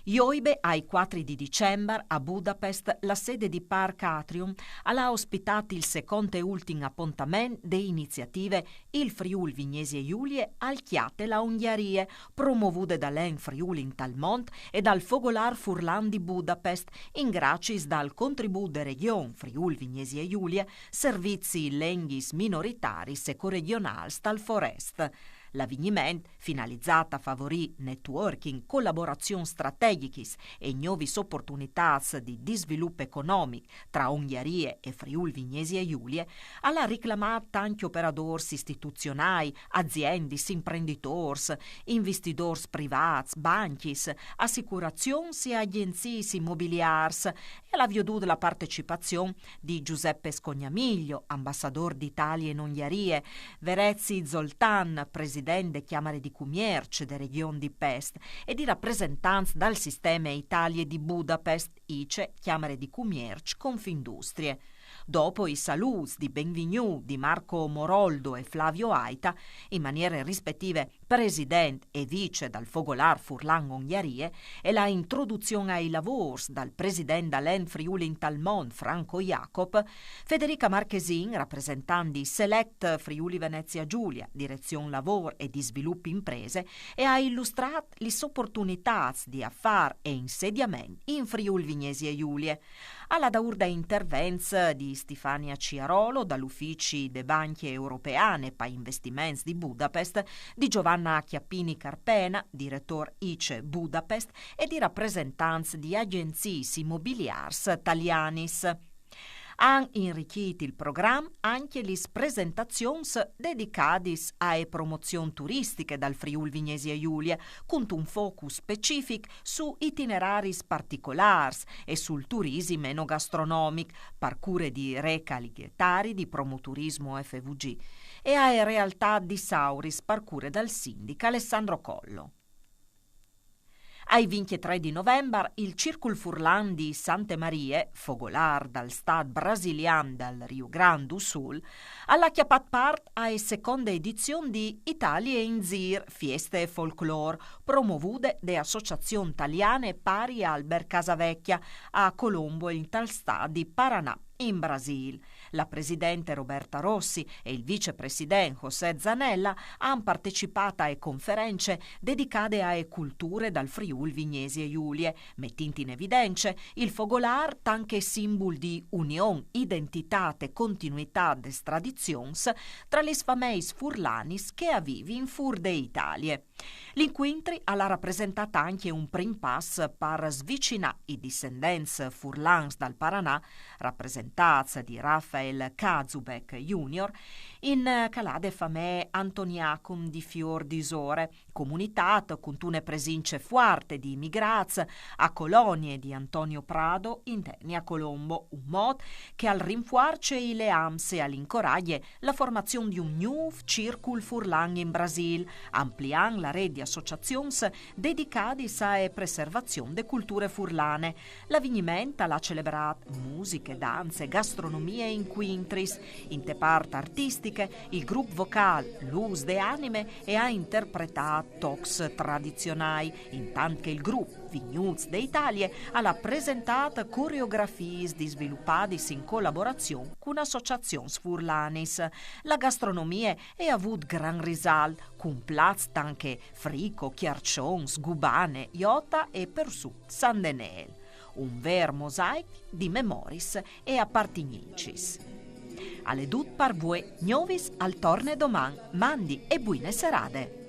Ioibe ai 4 di dicembre a Budapest la sede di Parc Atrium ha ospitato il secondo e ultimo appuntamento delle iniziative Il Friuli Vignesi Giulie al Chiate la Ungherie, promovute dall'En Friuli in Talmont e dal Fogolar Furlan di Budapest, in gracis dal contributo de region Friuli Vignesi Giulie, servizi lenghis minoritaris e coregionals dal Forest. L'avvenimento, finalizzato a favorire networking, collaborazioni strategiche e nuove opportunità di sviluppo economico tra Ungheria e Friuli Vignesi Giulie, ha reclamato anche operatori istituzionali, aziende, imprenditori, investitori privati, banchi, assicurazioni e agenzie immobiliari e ha veduto la partecipazione di Giuseppe Scognamiglio, ambassador d'Italia in Ungheria, Verezzi Zoltan, presidente de Chiamare di Commercio de Region di Pest e di rappresentanze dal sistema Italia di Budapest, ICE, Chiamare di Commercio, Confindustrie. Dopo i saluti di Benvenu di Marco Moroldo e Flavio Aita, in maniere rispettive presidente e vice dal Fogolar Furlan Ungherie, e la introduzione ai lavori dal presidente dall'En Friuli in Talmont Franco Jacob, Federica Marchesin, rappresentante di Select Friuli Venezia Giulia, direzione lavoro e di sviluppo imprese, e ha illustrato le opportunità di affari e insediamento in Friuli Vignesi Giulie. Alla daurda intervenz di Stefania Ciarolo dall'Uffici de Banche Europeane pa Investiments di Budapest, di Giovanna Chiappini Carpena, direttore ICE Budapest, e di rappresentanze di agenzie immobiliars italianis. Han arricchito il programma anche le presentazioni dedicate alle promozioni turistiche dal Friuli Vignesi Giulia, con un focus specifico su itinerari particolari e sul turismo enogastronomico, parcure di recalietari di Promoturismo FVG e alle realtà di Sauris, parcure dal sindaco Alessandro Collo. Ai 23 di novembre il Circul Furlan di Sante Marie, fogolar dal Stato brasiliano del Rio Grande do Sul, ha chiappat part alla seconda edizione di Italia in Zir, Fieste e Folklore, promovute da associazioni italiane pari Albert Casavecchia a Colombo in tal Stato di Paraná, in Brasile. La presidente Roberta Rossi e il vicepresidente José Zanella hanno partecipato a conferenze dedicate alle culture dal Friuli Vignesi Giulie, mettendo in evidenza il fogolar anche simbolo di unione, identità e continuità des tradizions tra le sfameis furlanis che avvivi in Fur de Italie. L'incontri ha rappresentato anche un prim pass per svicinare i discendenze furlans dal Paraná, rappresentati di Rafael Kazubek Junior, in calade famè Antoniacum di Fior d'Isore, comunità con une presenze forte di immigrati a colonie di Antonio Prado interni a Colombo, un mod che al rinforce i leams e all'incoraglie la formazione di un nuovo Circul Furlan in Brasile, ampliando la rete di associazioni dedicate alla preservazione delle culture furlane. L'avvenimento ha celebrato musiche, danze, gastronomie e inquintris, in te parte artistiche, il gruppo vocale Luz de Anime e ha interpretato tox tradizionali, intanto che il gruppo Vignuts de Italia ha presentato coreografie sviluppate in collaborazione con associazioni furlanis. La gastronomia è avuto gran risalto, con plats anche frico, chiarcions, gubane, iota e persù sandenel. Un ver mosaic di memoris e appartignicis. Alle dut par voi, gnovis al torne doman, mandi e buine serade.